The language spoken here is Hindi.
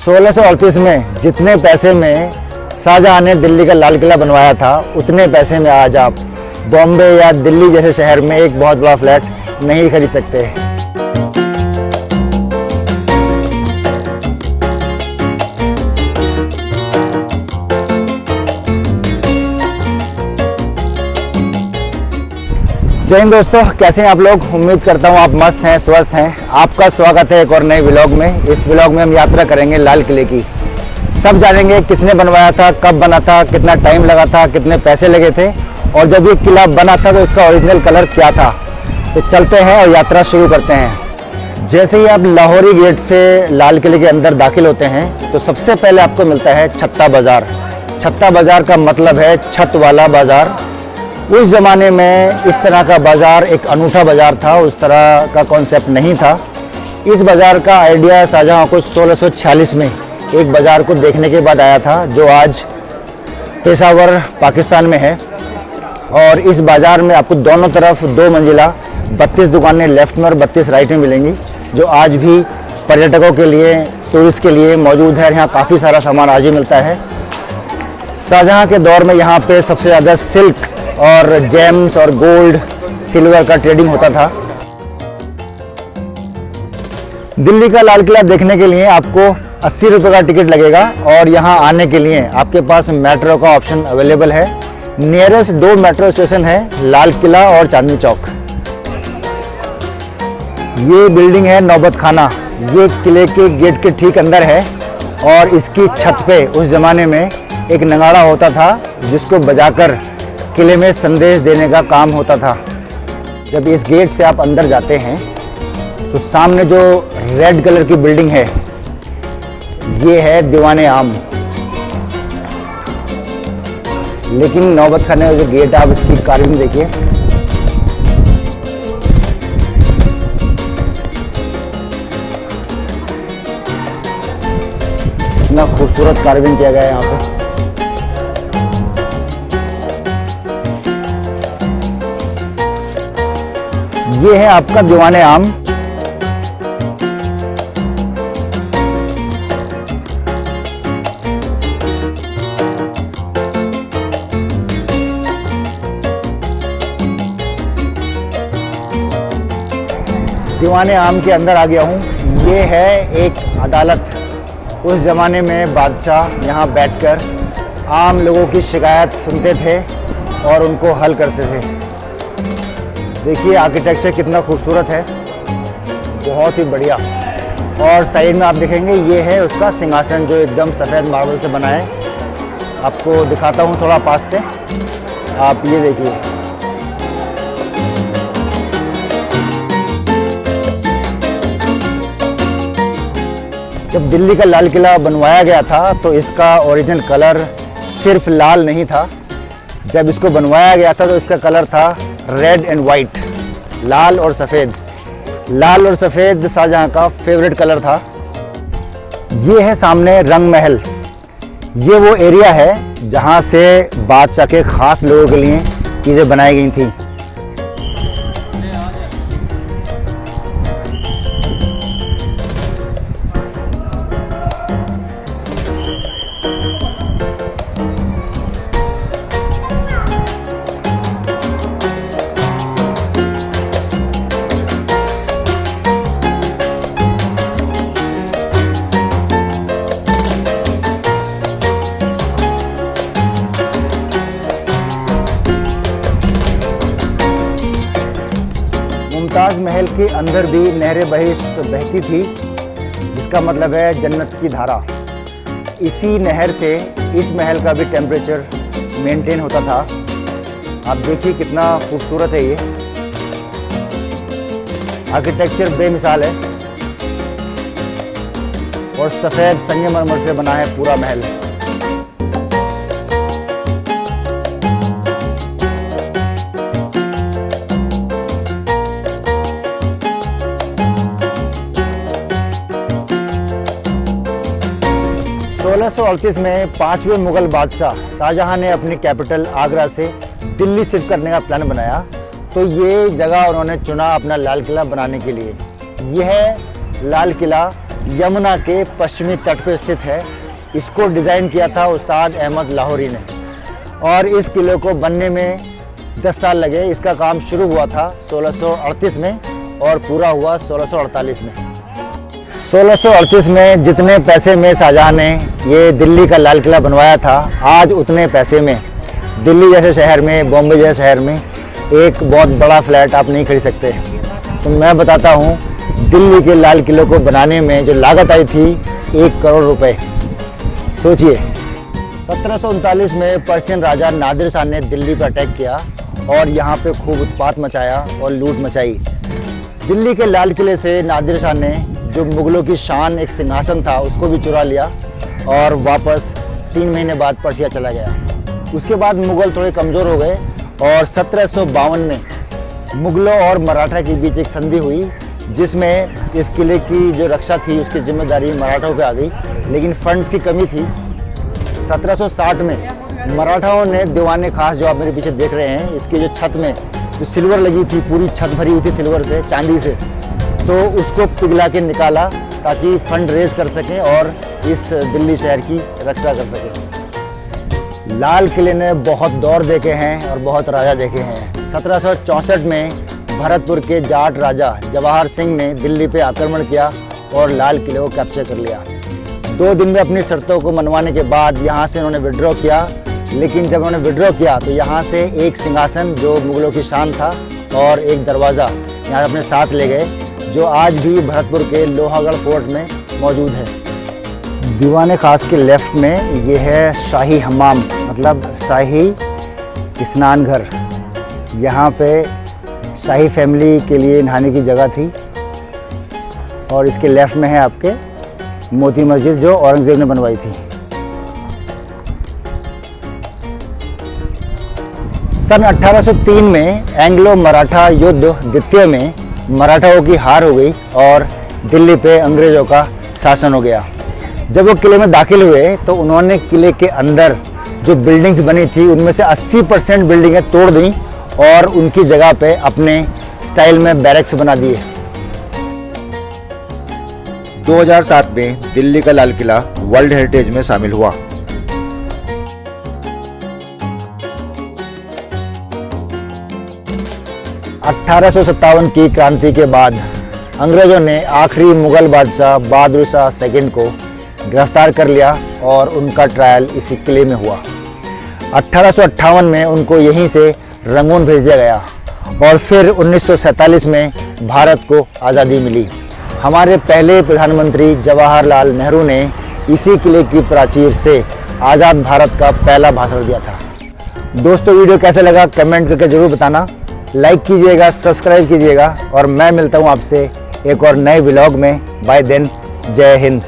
1638 में जितने पैसे में शाहजहां ने दिल्ली का लाल किला बनवाया था, उतने पैसे में आज आप बॉम्बे या दिल्ली जैसे शहर में एक बहुत बड़ा फ्लैट नहीं खरीद सकते। जय हिंद दोस्तों, कैसे हैं आप लोग। उम्मीद करता हूं आप मस्त हैं, स्वस्थ हैं। आपका स्वागत है एक और नए व्लॉग में। इस व्लॉग में हम यात्रा करेंगे लाल किले की। सब जानेंगे किसने बनवाया था, कब बना था, कितना टाइम लगा था, कितने पैसे लगे थे और जब ये किला बना था तो इसका ओरिजिनल कलर क्या था। तो चलते हैं और यात्रा शुरू करते हैं। जैसे ही आप लाहौरी गेट से लाल किले के अंदर दाखिल होते हैं तो सबसे पहले आपको मिलता है छत्ता बाज़ार। छत्ता बाज़ार का मतलब है छत वाला बाज़ार। उस ज़माने में इस तरह का बाज़ार एक अनूठा बाज़ार था, उस तरह का कॉन्सेप्ट नहीं था। इस बाज़ार का आइडिया शाहजहां को 1646 में एक बाज़ार को देखने के बाद आया था, जो आज पेशावर पाकिस्तान में है। और इस बाज़ार में आपको दोनों तरफ 2 मंजिला 32 दुकानें लेफ़्ट में और 32 राइट में मिलेंगी, जो आज भी पर्यटकों के लिए, टूरिस्ट के लिए मौजूद है। यहाँ काफ़ी सारा सामान आज ही मिलता है। शाहजहां के दौर में यहाँ पे सबसे ज़्यादा सिल्क और जेम्स और गोल्ड सिल्वर का ट्रेडिंग होता था। दिल्ली का लाल किला देखने के लिए आपको 80 रुपये का टिकट लगेगा और यहाँ आने के लिए आपके पास मेट्रो का ऑप्शन अवेलेबल है। नियरेस्ट 2 मेट्रो स्टेशन है, लाल किला और चांदनी चौक। ये बिल्डिंग है नौबत खाना। ये किले के गेट के ठीक अंदर है और इसकी छत पे उस ज़माने में एक नगाड़ा होता था, जिसको बजाकर किले में संदेश देने का काम होता था। जब इस गेट से आप अंदर जाते हैं तो सामने जो रेड कलर की बिल्डिंग है, ये है दीवाने आम। लेकिन नौबत खाने का जो गेट है, आप इसकी कार्विंग देखिए। इतना खूबसूरत कार्विंग किया गया है यहाँ पे। ये है आपका दीवाने आम। दीवाने आम के अंदर आ गया हूँ। ये है एक अदालत। उस ज़माने में बादशाह यहाँ बैठकर आम लोगों की शिकायत सुनते थे और उनको हल करते थे। देखिए आर्किटेक्चर कितना खूबसूरत है, बहुत ही बढ़िया। और साइड में आप देखेंगे ये है उसका सिंहासन, जो एकदम सफ़ेद मार्बल से बना है। आपको दिखाता हूँ थोड़ा पास से, आप ये देखिए। जब दिल्ली का लाल किला बनवाया गया था तो इसका ओरिजिनल कलर सिर्फ लाल नहीं था। जब इसको बनवाया गया था तो इसका कलर था रेड एंड वाइट, लाल और सफ़ेद। लाल और सफ़ेद शाहजहां का फेवरेट कलर था। ये है सामने रंग महल। ये वो एरिया है जहां से बादशाह के ख़ास लोगों के लिए चीज़ें बनाई गई थी। मुमताज़ महल के अंदर भी नहर बहिश्त बहती थी, जिसका मतलब है जन्नत की धारा। इसी नहर से इस महल का भी टेम्परेचर मेंटेन होता था। आप देखिए कितना खूबसूरत है ये आर्किटेक्चर, बेमिसाल है। और सफ़ेद संगमरमर से बना है पूरा महल। 1638 में 5वें मुगल बादशाह शाहजहां ने अपनी कैपिटल आगरा से दिल्ली शिफ्ट करने का प्लान बनाया, तो ये जगह उन्होंने चुना अपना लाल किला बनाने के लिए। यह लाल किला यमुना के पश्चिमी तट पर स्थित है। इसको डिज़ाइन किया था उस्ताद अहमद लाहौरी ने और इस किले को बनने में 10 साल लगे। इसका काम शुरू हुआ था 1638 में और पूरा हुआ 1648 में। 1638 में जितने पैसे में शाहजहां ने ये दिल्ली का लाल किला बनवाया था, आज उतने पैसे में दिल्ली जैसे शहर में, बॉम्बे जैसे शहर में एक बहुत बड़ा फ्लैट आप नहीं खरीद सकते। तो मैं बताता हूँ दिल्ली के लाल किले को बनाने में जो लागत आई थी 1 करोड़ रुपए। सोचिए, 1739 में पर्शियन राजा नादिर शाह ने दिल्ली पर अटैक किया और यहाँ पे खूब उत्पात मचाया और लूट मचाई। दिल्ली के लाल किले से नादिर शाह ने जो मुगलों की शान एक सिंहासन था उसको भी चुरा लिया और वापस 3 महीने बाद पर्सिया चला गया। उसके बाद मुगल थोड़े कमज़ोर हो गए और 1752 में मुगलों और मराठा के बीच एक संधि हुई जिसमें इस किले की जो रक्षा थी उसकी जिम्मेदारी मराठों पे आ गई, लेकिन फंड्स की कमी थी। 1760 में मराठाओं ने दीवाने खास, जो आप मेरे पीछे देख रहे हैं, इसकी जो छत में जो सिल्वर लगी थी, पूरी छत भरी हुई थी सिल्वर से, चांदी से, तो उसको पिघला के निकाला ताकि फंड रेज कर सकें और इस दिल्ली शहर की रक्षा कर सकें। लाल किले ने बहुत दौर देखे हैं और बहुत राजा देखे हैं। 1764 में भरतपुर के जाट राजा जवाहर सिंह ने दिल्ली पे आक्रमण किया और लाल किले को कैप्चर कर लिया। 2 दिन में अपनी शर्तों को मनवाने के बाद यहाँ से उन्होंने विड्रॉ किया, लेकिन जब उन्होंने विड्रॉ किया तो यहाँ से एक सिंहासन जो मुगलों की शान था और एक दरवाज़ा यहाँ अपने साथ ले गए, जो आज भी भरतपुर के लोहागढ़ फोर्ट में मौजूद है। दीवाने खास के लेफ्ट में ये है शाही हमाम, मतलब शाही स्नान घर। यहाँ पे शाही फैमिली के लिए नहाने की जगह थी। और इसके लेफ्ट में है आपके मोती मस्जिद जो औरंगजेब ने बनवाई थी। सन 1803 में एंग्लो मराठा युद्ध द्वितीय में मराठाओं की हार हो गई और दिल्ली पे अंग्रेज़ों का शासन हो गया। जब वो किले में दाखिल हुए तो उन्होंने किले के अंदर जो बिल्डिंग्स बनी थी उनमें से 80% बिल्डिंगें तोड़ दी और उनकी जगह पे अपने स्टाइल में बैरक्स बना दिए। 2007 में दिल्ली का लाल किला वर्ल्ड हेरिटेज में शामिल हुआ। अठारह की क्रांति के बाद अंग्रेज़ों ने आखिरी मुगल बादशाह बहादुर शाह सेकंड को गिरफ्तार कर लिया और उनका ट्रायल इसी किले में हुआ। 1858 में उनको यहीं से रंगून भेज दिया गया और फिर 1947 में भारत को आज़ादी मिली। हमारे पहले प्रधानमंत्री जवाहरलाल नेहरू ने इसी किले की प्राचीर से आज़ाद भारत का पहला भाषण दिया था। दोस्तों, वीडियो कैसे लगा कमेंट करके ज़रूर बताना। लाइक कीजिएगा, सब्सक्राइब कीजिएगा और मैं मिलता हूँ आपसे एक और नए व्लॉग में। बाय देन, जय हिंद।